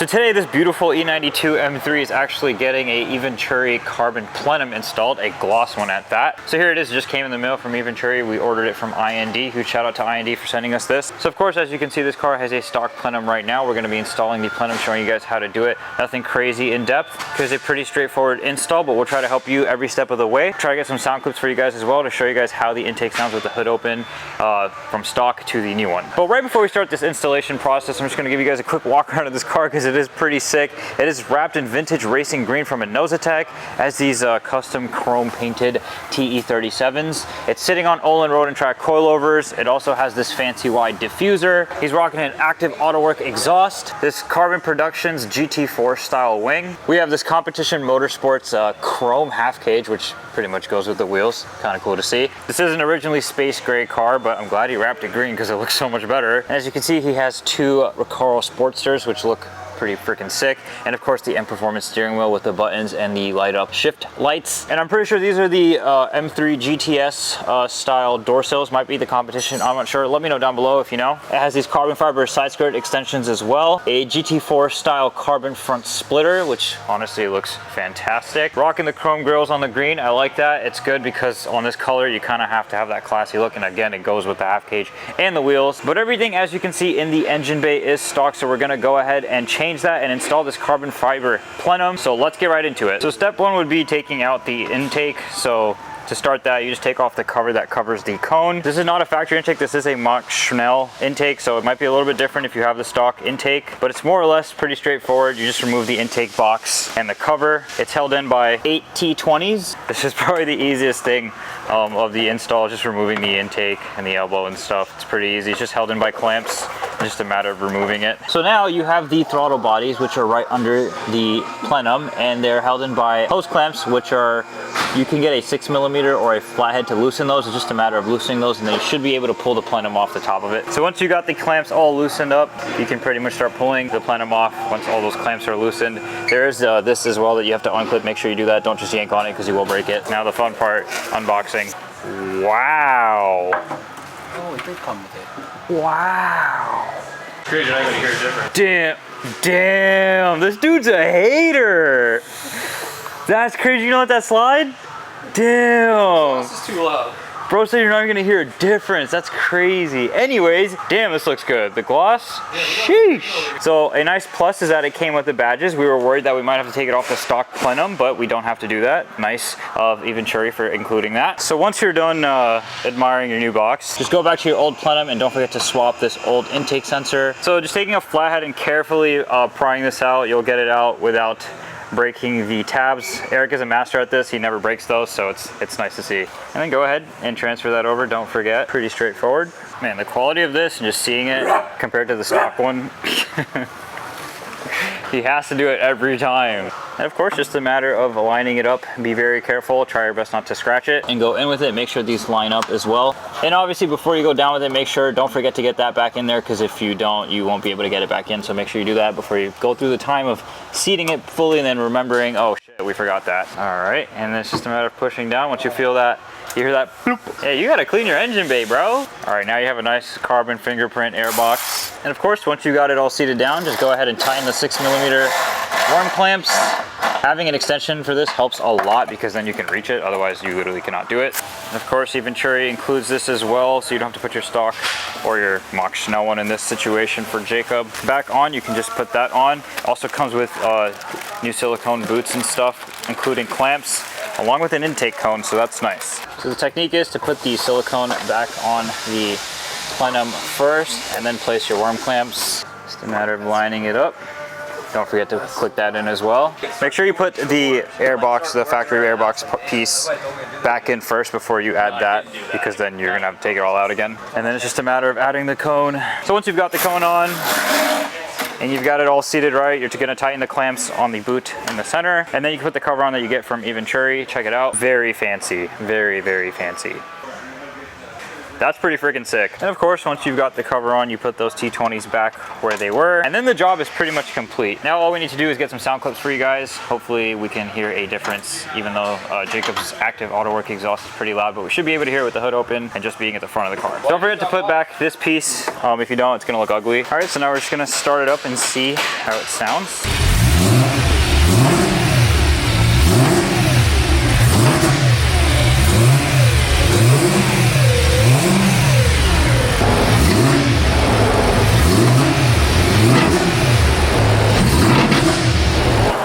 So today this beautiful E92 M3 is actually getting a EVENTURI carbon plenum installed, a gloss one at that. So here it is, it just came in the mail from EVENTURI. We ordered it from IND. Huge shout out to IND for sending us this. So of course, as you can see, this car has a stock plenum right now. We're going to be installing the plenum, showing you guys how to do it. Nothing crazy in depth because it's a pretty straightforward install, but we'll try to help you every step of the way. Try to get some sound clips for you guys as well to show you guys how the intake sounds with the hood open from stock to the new one. But right before we start this installation process, I'm just going to give you guys a quick walk around of this car because it is pretty sick. It is wrapped in vintage racing green from Nosatec, as these custom chrome painted TE37s. It's sitting on Olin Road and Track coilovers. It also has this fancy wide diffuser. He's rocking an active AutoWork exhaust. This Carbon Productions GT4 style wing. We have this Competition Motorsports chrome half cage, which pretty much goes with the wheels. Kind of cool to see. This is an originally space gray car, but I'm glad he wrapped it green because it looks so much better. And as you can see, he has two Recaro Sportsters, which look pretty freaking sick, and of course the M Performance steering wheel with the buttons and the light up shift lights. And I'm pretty sure these are the M3 GTS style door sills. Might be the competition, I'm not sure. Let me know down below if you know. It has these carbon fiber side skirt extensions as well, a GT4 style carbon front splitter, which honestly looks fantastic. Rocking the chrome grills on the green. I like that. It's good because on this color you kind of have to have that classy look, and again it goes with the half cage and the wheels. But everything, as you can see in the engine bay, is stock, so we're going to go ahead and change that and install this carbon fiber plenum. So let's get right into it. So step one would be taking out the intake. So to start that, you just take off the cover that covers the cone. This is not a factory intake, this is a Mach Schnell intake, so it might be a little bit different if you have the stock intake, but it's more or less pretty straightforward. You just remove the intake box and the cover. It's held in by 8 T20s. This is probably the easiest thing of the install, just removing the intake and the elbow and stuff. It's pretty easy. It's just held in by clamps. It's just a matter of removing it. So now you have the throttle bodies, which are right under the plenum, and they're held in by hose clamps, which are, you can get a 6mm or a flathead to loosen those. It's just a matter of loosening those, and then you should be able to pull the plenum off the top of it. So once you got the clamps all loosened up, you can pretty much start pulling the plenum off once all those clamps are loosened. There's this as well that you have to unclip. Make sure you do that. Don't just yank on it because you will break it. Now the fun part, unboxing. Wow. Oh, it did come with it. Wow. Crazy, I gotta hear it different. Damn, this dude's a hater. That's crazy. You don't let that slide? Damn. This is too loud. Bro said you're not even gonna hear a difference. That's crazy. Anyways, damn, this looks good. The gloss, sheesh. So a nice plus is that it came with the badges. We were worried that we might have to take it off the stock plenum, but we don't have to do that. Nice of EVENTURI for including that. So once you're done admiring your new box, just go back to your old plenum and don't forget to swap this old intake sensor. So just taking a flathead and carefully prying this out, you'll get it out without breaking the tabs. Eric is a master at this. He never breaks those, so it's nice to see. And then go ahead and transfer that over. Don't forget. Pretty straightforward. Man, the quality of this and just seeing it compared to the stock one, he has to do it every time. And of course, just a matter of lining it up. Be very careful. Try your best not to scratch it and go in with it. Make sure these line up as well. And obviously, before you go down with it, make sure, don't forget to get that back in there, because if you don't, you won't be able to get it back in. So make sure you do that before you go through the time of seating it fully and then remembering, oh shit, we forgot that. All right, and then it's just a matter of pushing down. Once you feel that, you hear that bloop. Hey, you gotta clean your engine bay, bro. All right, now you have a nice carbon fingerprint air box. And of course, once you got it all seated down, just go ahead and tighten the 6mm worm clamps. Having an extension for this helps a lot because then you can reach it. Otherwise, you literally cannot do it. And of course, EVENTURI includes this as well, so you don't have to put your stock or your Mach Schnell one in this situation for Jacob back on. You can just put that on. Also comes with new silicone boots and stuff, including clamps, along with an intake cone, so that's nice. So the technique is to put the silicone back on the plenum first and then place your worm clamps. Just a matter of lining it up. Don't forget to click that in as well. Make sure you put the airbox, the factory airbox piece back in first before you add that, because then you're gonna have to take it all out again. And then it's just a matter of adding the cone. So once you've got the cone on and you've got it all seated right, you're gonna tighten the clamps on the boot in the center, and then you can put the cover on that you get from EVENTURI. Check it out. Very fancy, very, very fancy. That's pretty freaking sick. And of course, once you've got the cover on, you put those T20s back where they were, and then the job is pretty much complete. Now all we need to do is get some sound clips for you guys. Hopefully we can hear a difference, even though Jacob's active auto work exhaust is pretty loud, but we should be able to hear it with the hood open and just being at the front of the car. Don't forget to put back this piece. If you don't, it's gonna look ugly. All right, so now we're just gonna start it up and see how it sounds.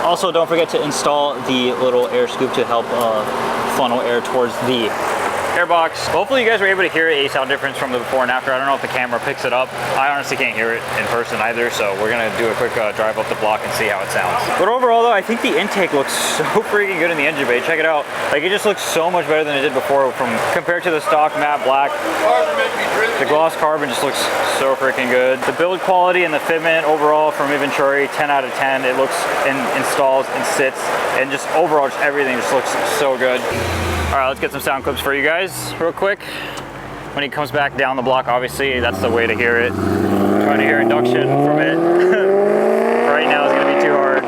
Also, don't forget to install the little air scoop to help funnel air towards the airbox. Hopefully you guys were able to hear a sound difference from the before and after. I don't know if the camera picks it up. I honestly can't hear it in person either, so we're gonna do a quick drive up the block and see how it sounds. But overall though, I think the intake looks so freaking good in the engine bay. Check it out. Like, it just looks so much better than it did before compared to the stock matte black. The gloss carbon just looks so freaking good. The build quality and the fitment overall from EVENTURI, 10 out of 10. It looks and installs and sits, and just overall just everything just looks so good. All right, let's get some sound clips for you guys real quick. When he comes back down the block, obviously that's the way to hear it. Trying to hear induction from it. Right now is gonna be too hard.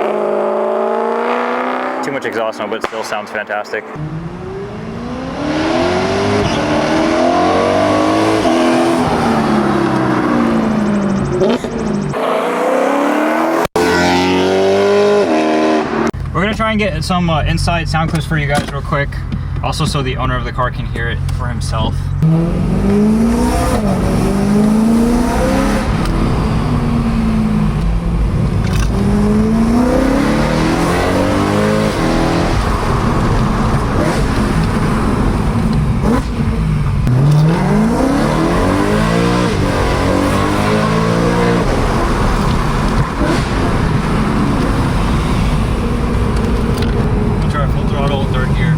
Too much exhaust note, but it still sounds fantastic. We're gonna try and get some inside sound clips for you guys real quick. Also, so the owner of the car can hear it for himself. I'll try full throttle, third gear.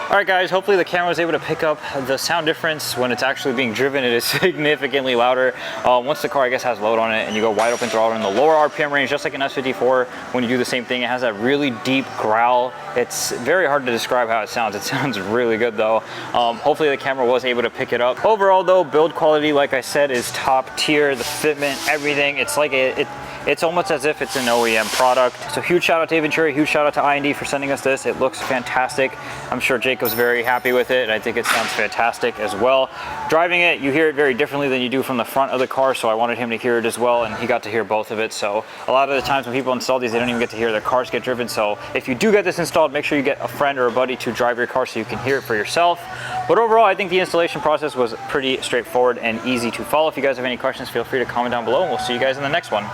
Alright guys, hopefully the camera was able to pick up the sound difference when it's actually being driven. It is significantly louder. Once the car, I guess, has load on it and you go wide open throttle in the lower RPM range, just like an S54, when you do the same thing, it has that really deep growl. It's very hard to describe how it sounds. It sounds really good though. Hopefully the camera was able to pick it up. Overall though, build quality, like I said, is top tier. The fitment, everything, it's like it's almost as if it's an OEM product. So huge shout out to EVENTURI, huge shout out to I&D for sending us this. It looks fantastic. I'm sure Jacob's very happy with it, and I think it sounds fantastic as well. Driving it, you hear it very differently than you do from the front of the car, so I wanted him to hear it as well, and he got to hear both of it. So a lot of the times when people install these, they don't even get to hear their cars get driven. So if you do get this installed, make sure you get a friend or a buddy to drive your car so you can hear it for yourself. But overall, I think the installation process was pretty straightforward and easy to follow. If you guys have any questions, feel free to comment down below, and we'll see you guys in the next one.